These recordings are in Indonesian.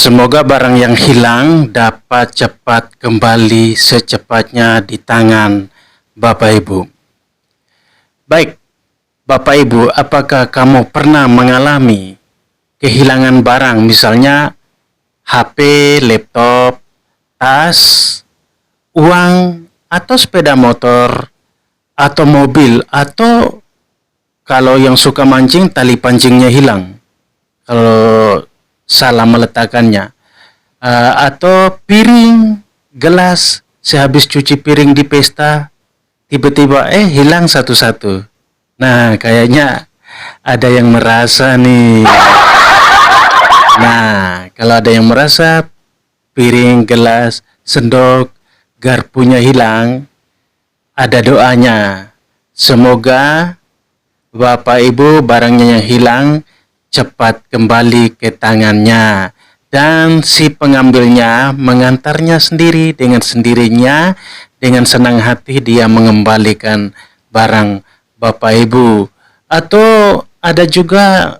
Semoga barang yang hilang dapat cepat kembali secepatnya di tangan Bapak Ibu. Baik, Bapak Ibu, apakah kamu pernah mengalami kehilangan barang, misalnya HP, laptop, tas, uang, atau sepeda motor, atau mobil, atau kalau yang suka mancing, tali pancingnya hilang kalau salah meletakkannya, atau piring, gelas, sehabis cuci piring di pesta, tiba-tiba hilang satu-satu. Nah, kayaknya ada yang merasa nih. Nah, kalau ada yang merasa piring, gelas, sendok, garpunya hilang, ada doanya. Semoga Bapak Ibu barangnya yang hilang cepat kembali ke tangannya, dan si pengambilnya mengantarnya sendiri dengan sendirinya. Dengan senang hati dia mengembalikan barang Bapak Ibu. Atau ada juga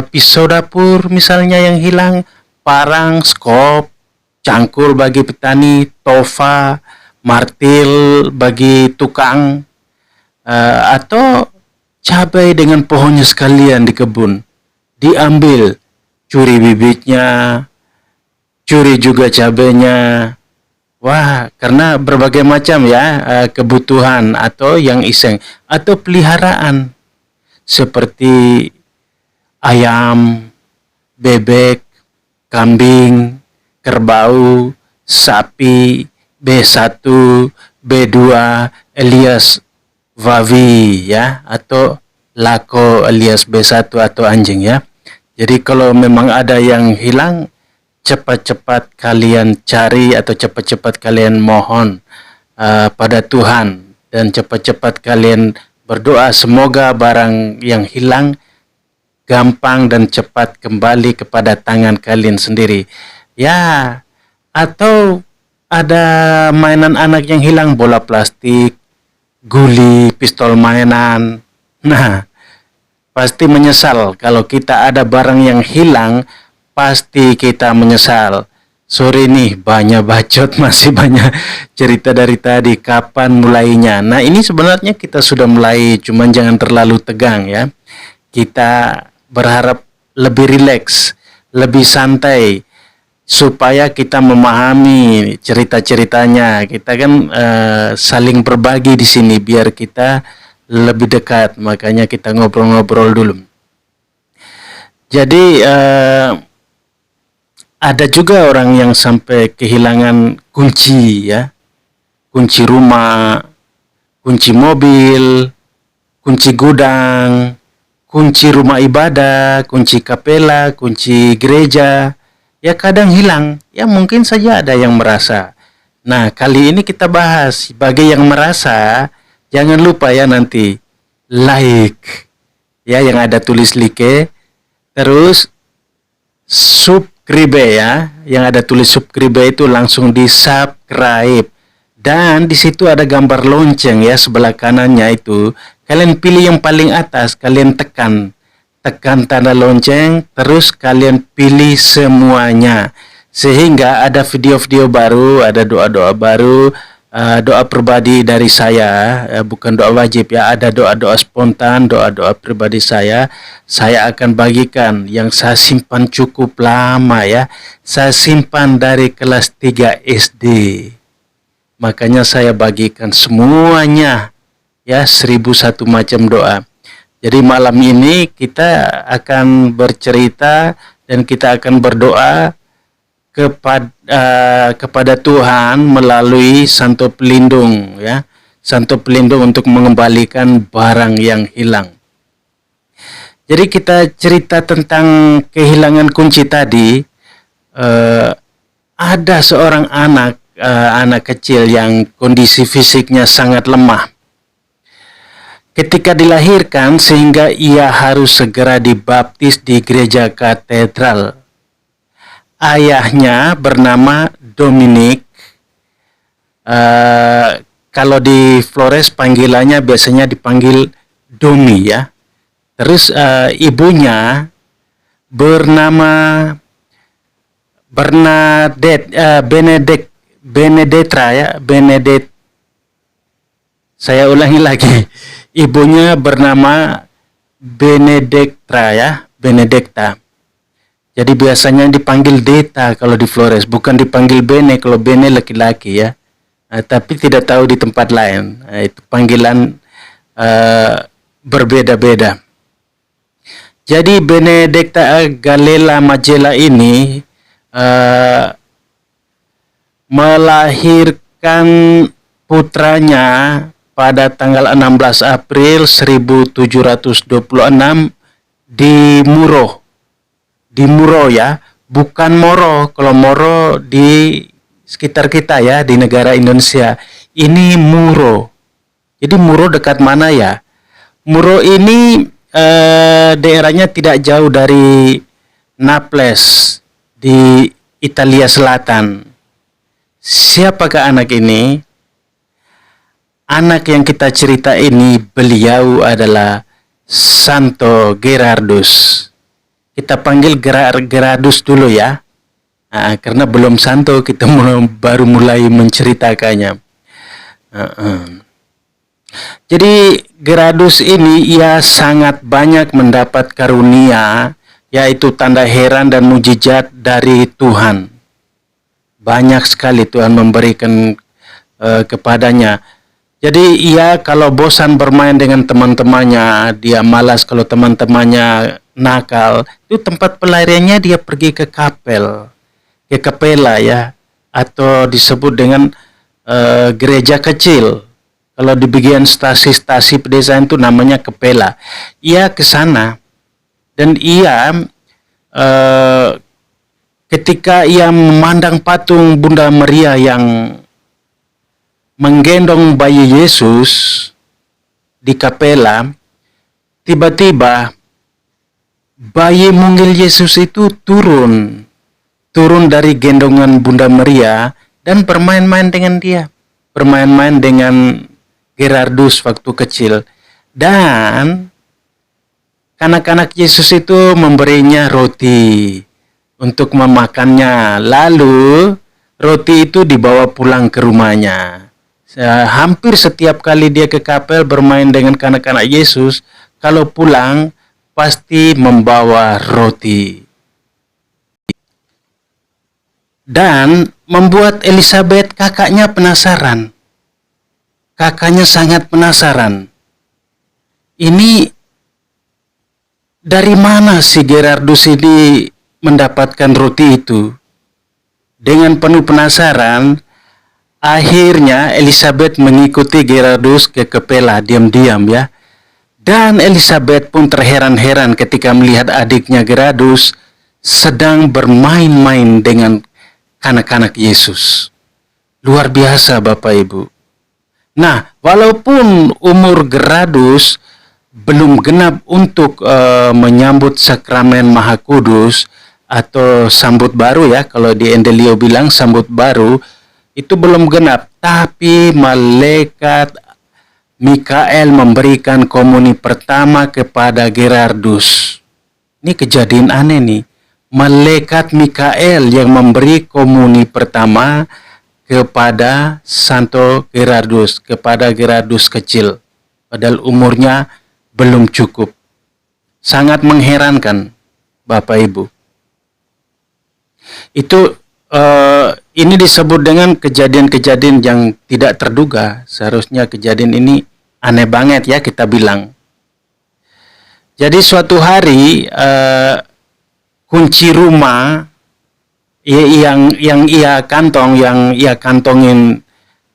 pisau dapur misalnya yang hilang, parang, skop, cangkul bagi petani, tofa, martil bagi tukang, atau cabai dengan pohonnya sekalian di kebun. Diambil, curi bibitnya, curi juga cabenya. Wah, karena berbagai macam ya kebutuhan atau yang iseng atau peliharaan seperti ayam, bebek, kambing, kerbau, sapi, B1, B2, alias babi ya, atau lako alias B1 atau anjing ya. Jadi kalau memang ada yang hilang, cepat-cepat kalian cari atau cepat-cepat kalian mohon pada Tuhan, dan cepat-cepat kalian berdoa semoga barang yang hilang gampang dan cepat kembali kepada tangan kalian sendiri. Ya, atau ada mainan anak yang hilang, bola plastik, guli, pistol mainan. Nah, pasti menyesal kalau kita ada barang yang hilang, pasti kita menyesal. Sorry nih, banyak bacot, masih banyak cerita dari tadi. Kapan mulainya? Nah, ini sebenarnya kita sudah mulai, cuman jangan terlalu tegang ya. Kita berharap lebih rileks, lebih santai, supaya kita memahami cerita-ceritanya. Kita kan saling berbagi di sini biar kita lebih dekat, makanya kita ngobrol-ngobrol dulu. Jadi ada juga orang yang sampai kehilangan kunci ya, kunci rumah, kunci mobil, kunci gudang, kunci rumah ibadah, kunci kapela, kunci gereja. Ya kadang hilang, ya mungkin saja ada yang merasa. Nah, kali ini kita bahas bagi yang merasa. Jangan lupa ya nanti like ya yang ada tulis like, terus subscribe ya, yang ada tulis subscribe itu langsung di subscribe, dan di situ ada gambar lonceng ya sebelah kanannya itu. Kalian pilih yang paling atas, kalian tekan tanda lonceng, terus kalian pilih semuanya sehingga ada video-video baru, ada doa-doa baru. Doa pribadi dari saya, bukan doa wajib ya, ada doa-doa spontan, doa-doa pribadi saya akan bagikan yang saya simpan cukup lama ya, saya simpan dari kelas 3 SD, makanya saya bagikan semuanya ya, 1001 macam doa. Jadi malam ini kita akan bercerita dan kita akan berdoa kepada Tuhan melalui Santo Pelindung ya, Santo Pelindung untuk mengembalikan barang yang hilang. Jadi kita cerita tentang kehilangan kunci tadi. Ada seorang anak kecil yang kondisi fisiknya sangat lemah ketika dilahirkan, sehingga ia harus segera dibaptis di gereja katedral. Ayahnya bernama Dominic. Kalau di Flores panggilannya biasanya dipanggil Domi ya. Terus ibunya bernama Bernadette, Benedetra ya, saya ulangi lagi. Ibunya bernama Benedektra ya, Benedekta. Jadi biasanya dipanggil Deta kalau di Flores, bukan dipanggil Bene kalau Bene laki-laki ya. Tapi tidak tahu di tempat lain. Itu panggilan berbeda-beda. Jadi Benedekta Galela Majela ini melahirkan putranya pada tanggal 16 April 1726 di Muro ya, bukan Moro. Kalau Moro di sekitar kita ya, di negara Indonesia. Ini Muro. Jadi Muro dekat mana ya? Muro ini daerahnya tidak jauh dari Naples di Italia Selatan. Siapakah anak ini? Anak yang kita cerita ini, beliau adalah Santo Gerardus. Kita panggil Gerardus dulu ya. Karena belum santo, kita baru mulai menceritakannya. Jadi Gerardus ini ia sangat banyak mendapat karunia, yaitu tanda heran dan mujizat dari Tuhan. Banyak sekali Tuhan memberikan kepadanya. Jadi ia kalau bosan bermain dengan teman-temannya, dia malas kalau teman-temannya nakal, itu tempat pelariannya dia pergi ke kapela ya, atau disebut dengan gereja kecil. Kalau di bagian stasi-stasi pedesaan itu namanya kapela. Ia ke sana dan ia ketika ia memandang patung Bunda Maria yang menggendong bayi Yesus di kapela, tiba-tiba bayi mungil Yesus itu turun dari gendongan Bunda Maria dan bermain-main dengan dia, bermain-main dengan Gerardus waktu kecil. Dan anak-anak Yesus itu memberinya roti untuk memakannya. Lalu roti itu dibawa pulang ke rumahnya. Hampir setiap kali dia ke kapel bermain dengan anak-anak Yesus, kalau pulang pasti membawa roti. Dan membuat Elizabeth kakaknya penasaran. Kakaknya sangat penasaran. Ini dari mana si Gerardus ini mendapatkan roti itu? Dengan penuh penasaran, akhirnya Elizabeth mengikuti Gerardus ke kapela diam-diam ya. Dan Elizabeth pun terheran-heran ketika melihat adiknya Gerardus sedang bermain-main dengan anak-anak Yesus. Luar biasa Bapak Ibu. Nah, walaupun umur Gerardus belum genap untuk menyambut sakramen Maha Kudus atau sambut baru ya, kalau di Endelio bilang sambut baru, itu belum genap, tapi malaikat Mikael memberikan komuni pertama kepada Gerardus. Ini kejadian aneh nih. Malaikat Mikael yang memberi komuni pertama kepada Santo Gerardus, kepada Gerardus kecil, padahal umurnya belum cukup. Sangat mengherankan Bapak Ibu. Itu ini disebut dengan kejadian-kejadian yang tidak terduga. Seharusnya kejadian ini aneh banget ya kita bilang. Jadi suatu hari kunci rumah yang ia kantongin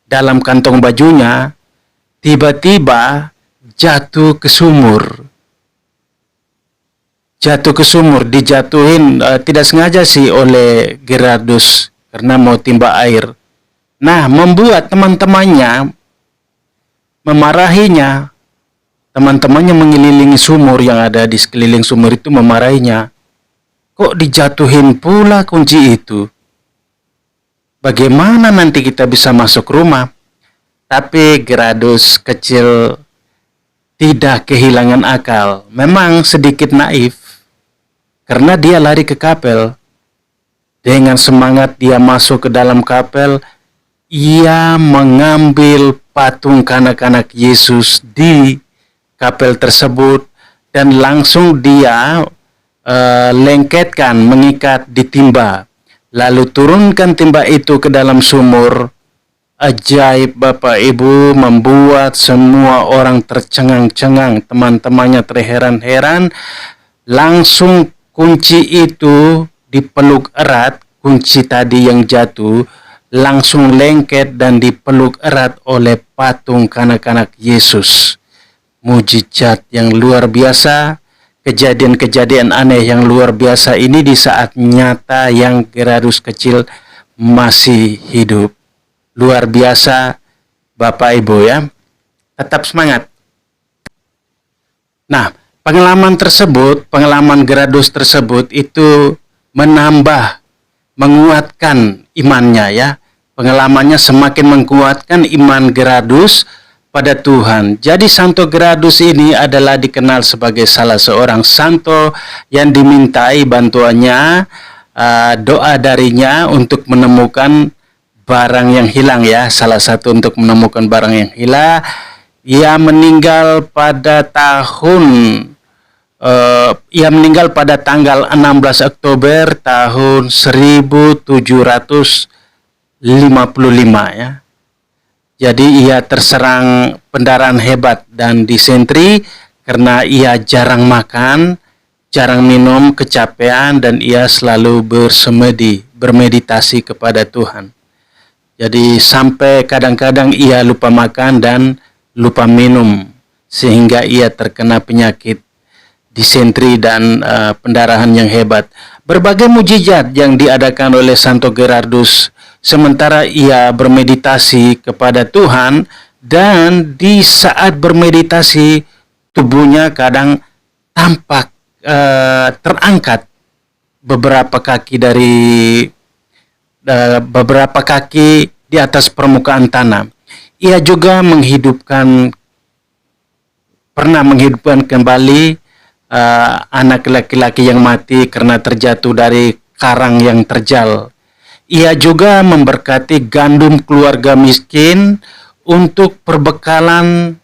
dalam kantong bajunya tiba-tiba jatuh ke sumur. Dijatuhin tidak sengaja sih oleh Gerardus karena mau timba air. Nah, membuat teman-temannya memarahinya. Teman-temannya mengelilingi sumur yang ada di sekeliling sumur itu memarahinya. Kok dijatuhin pula kunci itu? Bagaimana nanti kita bisa masuk rumah? Tapi Gerardus kecil tidak kehilangan akal. Memang sedikit naif, karena dia lari ke kapel. Dengan semangat dia masuk ke dalam kapel. Ia mengambil patung kanak-kanak Yesus di kapel tersebut dan langsung dia lengketkan, mengikat di timba. Lalu turunkan timba itu ke dalam sumur. Ajaib Bapak Ibu, membuat semua orang tercengang-cengang, teman-temannya terheran-heran. Langsung kunci itu dipeluk erat, kunci tadi yang jatuh langsung lengket dan dipeluk erat oleh patung kanak-kanak Yesus. Mujizat yang luar biasa, kejadian-kejadian aneh yang luar biasa ini di saat nyata yang Gerardus kecil masih hidup. Luar biasa Bapak Ibu ya. Tetap semangat. Nah, pengalaman Gerardus tersebut itu menguatkan imannya ya. Pengalamannya semakin menguatkan iman Gerardus pada Tuhan. Jadi Santo Gerardus ini adalah dikenal sebagai salah seorang santo yang dimintai bantuannya, doa darinya untuk menemukan barang yang hilang ya. Salah satu untuk menemukan barang yang hilang. Ia meninggal pada tanggal 16 Oktober tahun 1755 ya. Jadi ia terserang pendarahan hebat dan disentri karena ia jarang makan, jarang minum, kecapean, dan ia selalu bermeditasi kepada Tuhan. Jadi sampai kadang-kadang ia lupa makan dan lupa minum sehingga ia terkena penyakit disentri dan pendarahan yang hebat. Berbagai mujizat yang diadakan oleh Santo Gerardus sementara ia bermeditasi kepada Tuhan, dan di saat bermeditasi tubuhnya kadang tampak terangkat beberapa kaki di atas permukaan tanah. Ia juga pernah menghidupkan kembali anak laki-laki yang mati karena terjatuh dari karang yang terjal. Ia juga memberkati gandum keluarga miskin untuk perbekalan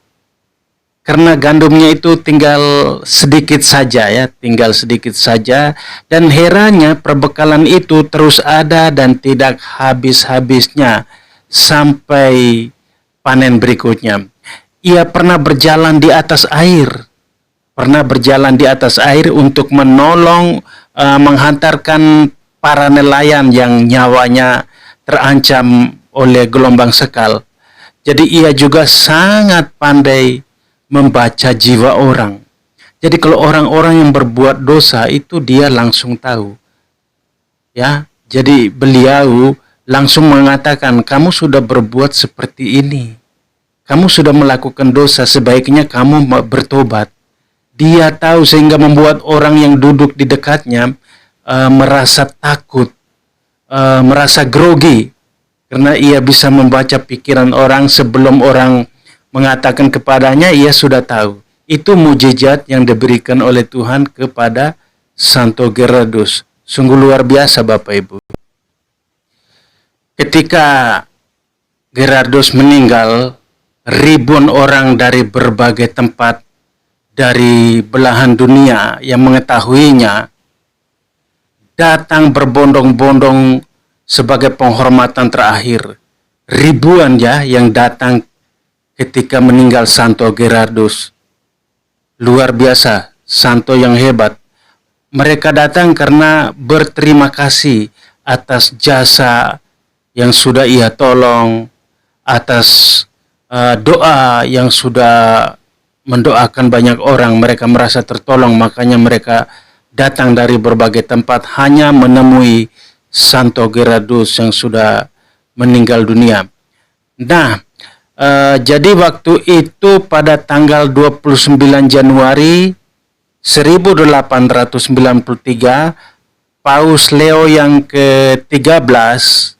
karena gandumnya itu tinggal sedikit saja. Dan herannya perbekalan itu terus ada dan tidak habis-habisnya sampai panen berikutnya. Ia pernah berjalan di atas air untuk menolong menghantarkan para nelayan yang nyawanya terancam oleh gelombang sekal. Jadi ia juga sangat pandai membaca jiwa orang. Jadi kalau orang-orang yang berbuat dosa itu dia langsung tahu. Ya, jadi beliau langsung mengatakan, kamu sudah berbuat seperti ini. Kamu sudah melakukan dosa, sebaiknya kamu bertobat. Dia tahu sehingga membuat orang yang duduk di dekatnya merasa takut, merasa grogi, karena ia bisa membaca pikiran orang sebelum orang mengatakan kepadanya, ia sudah tahu. Itu mujizat yang diberikan oleh Tuhan kepada Santo Gerardus. Sungguh luar biasa Bapak Ibu. Ketika Gerardus meninggal, ribuan orang dari berbagai tempat dari belahan dunia yang mengetahuinya datang berbondong-bondong sebagai penghormatan terakhir. Ribuan ya yang datang ketika meninggal Santo Gerardus. Luar biasa, santo yang hebat. Mereka datang karena berterima kasih atas jasa yang sudah ia tolong, atas doa yang sudah mendoakan banyak orang. Mereka merasa tertolong, makanya mereka datang dari berbagai tempat hanya menemui Santo Gerardus yang sudah meninggal dunia. Nah, jadi waktu itu pada tanggal 29 Januari 1893, Paus Leo yang ke-13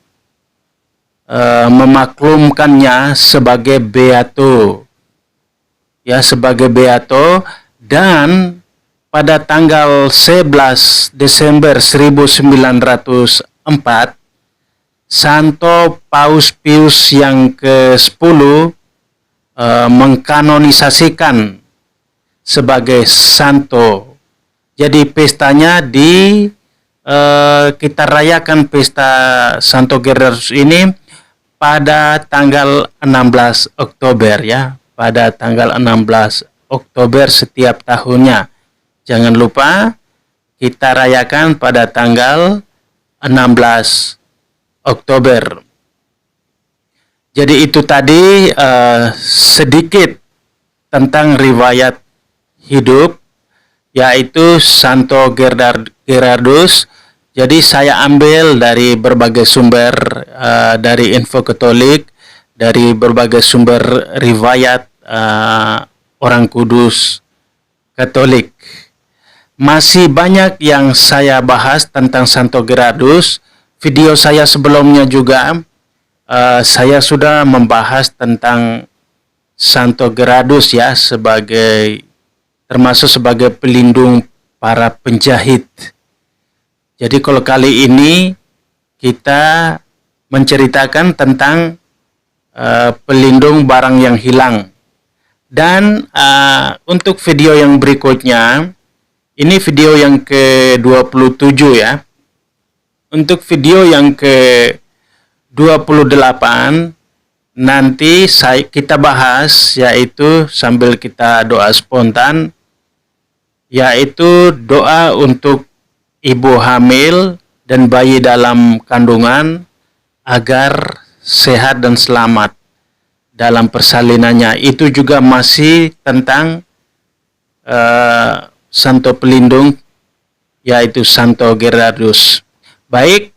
memaklumkannya sebagai beato. Ya, sebagai beato, dan pada tanggal 11 Desember 1900 keempat, Santo Paus Pius yang ke-10 mengkanonisasikan sebagai santo. Jadi pestanya kita rayakan pesta Santo Gerardus ini pada tanggal 16 Oktober ya, pada tanggal 16 Oktober setiap tahunnya. Jangan lupa kita rayakan pada tanggal 16 Oktober. Jadi itu tadi sedikit tentang riwayat hidup, yaitu Santo Gerardus. Jadi saya ambil dari berbagai sumber, dari Info Katolik, dari berbagai sumber riwayat orang kudus Katolik. Masih banyak yang saya bahas tentang Santo Gerardus. Video saya sebelumnya juga saya sudah membahas tentang Santo Gerardus ya, termasuk sebagai pelindung para penjahit. Jadi kalau kali ini kita menceritakan tentang pelindung barang yang hilang. Dan untuk video yang berikutnya, ini video yang ke-27 ya. Untuk video yang ke-28 nanti kita bahas, yaitu sambil kita doa spontan, yaitu doa untuk ibu hamil dan bayi dalam kandungan agar sehat dan selamat dalam persalinannya. Itu juga masih tentang Santo Pelindung, yaitu Santo Gerardus. Baik,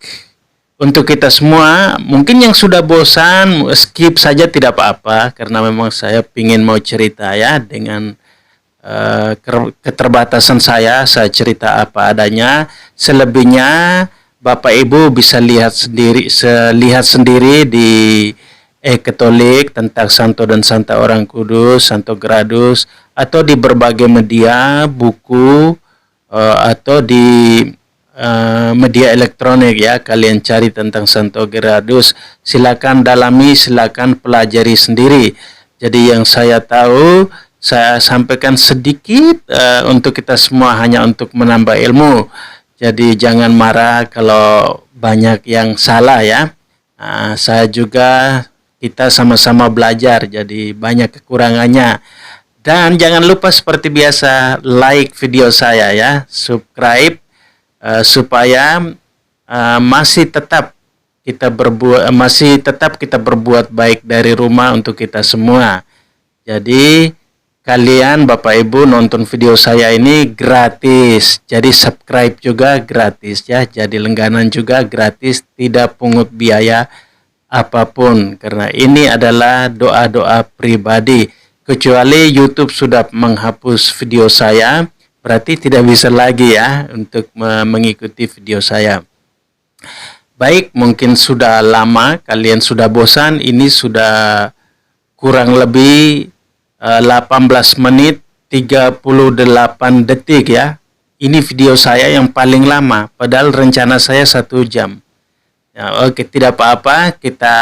untuk kita semua, mungkin yang sudah bosan, skip saja tidak apa-apa, karena memang saya ingin mau cerita ya, dengan keterbatasan saya cerita apa adanya. Selebihnya Bapak Ibu bisa lihat sendiri di Katolik tentang Santo dan Santa Orang Kudus, Santo Gerardus, atau di berbagai media, buku, atau di media elektronik ya. Kalian cari tentang Santo Gerardus, silakan dalami, silakan pelajari sendiri. Jadi yang saya tahu saya sampaikan sedikit untuk kita semua, hanya untuk menambah ilmu. Jadi jangan marah kalau banyak yang salah ya. Saya juga, kita sama-sama belajar, jadi banyak kekurangannya. Dan jangan lupa seperti biasa, like video saya ya, subscribe, supaya masih tetap kita berbuat baik dari rumah untuk kita semua. Jadi kalian Bapak Ibu nonton video saya ini gratis, jadi subscribe juga gratis ya, jadi langganan juga gratis, tidak pungut biaya apapun, karena ini adalah doa-doa pribadi. Kecuali YouTube sudah menghapus video saya, berarti tidak bisa lagi ya untuk mengikuti video saya. Baik, mungkin sudah lama kalian sudah bosan, ini sudah kurang lebih 18 menit 38 detik ya. Ini video saya yang paling lama, padahal rencana saya 1 jam ya. Oke, tidak apa-apa, kita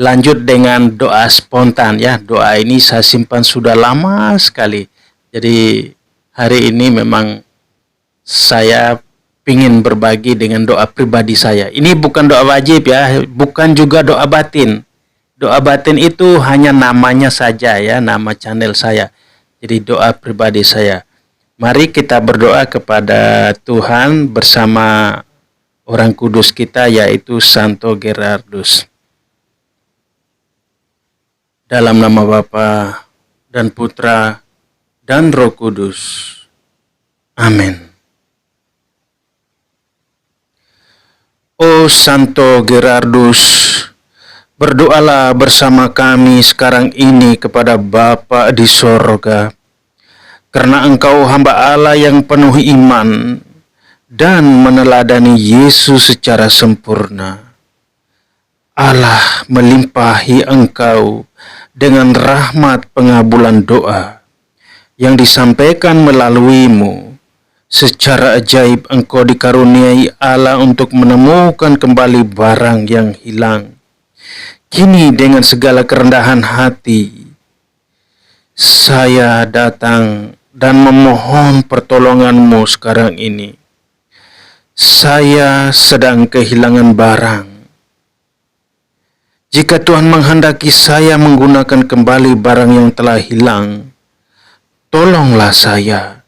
lanjut dengan doa spontan ya. Doa ini saya simpan sudah lama sekali, jadi hari ini memang saya ingin berbagi dengan doa pribadi saya. Ini bukan doa wajib ya, bukan juga doa batin. Doa batin itu hanya namanya saja ya, nama channel saya. Jadi doa pribadi saya. Mari kita berdoa kepada Tuhan bersama orang kudus kita, yaitu Santo Gerardus. Dalam nama Bapa dan Putra dan Roh Kudus. Amin. Oh Santo Gerardus, berdoalah bersama kami sekarang ini kepada Bapa di sorga, karena Engkau hamba Allah yang penuh iman dan meneladani Yesus secara sempurna. Allah melimpahi Engkau dengan rahmat pengabulan doa yang disampaikan melaluimu Secara ajaib engkau dikaruniai Allah untuk menemukan kembali barang yang hilang. Kini dengan segala kerendahan hati, saya datang dan memohon pertolongan-Mu sekarang ini. Saya sedang kehilangan barang. Jika Tuhan menghendaki saya menggunakan kembali barang yang telah hilang, tolonglah saya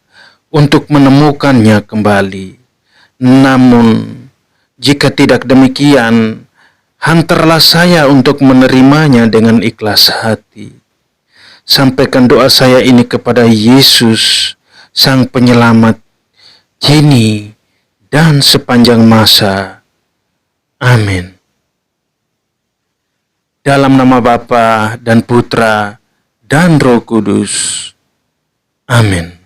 untuk menemukannya kembali. Namun, jika tidak demikian, hantarlah saya untuk menerimanya dengan ikhlas hati. Sampaikan doa saya ini kepada Yesus, Sang Penyelamat, kini dan sepanjang masa. Amin. Dalam nama Bapa dan Putra dan Roh Kudus. Amin.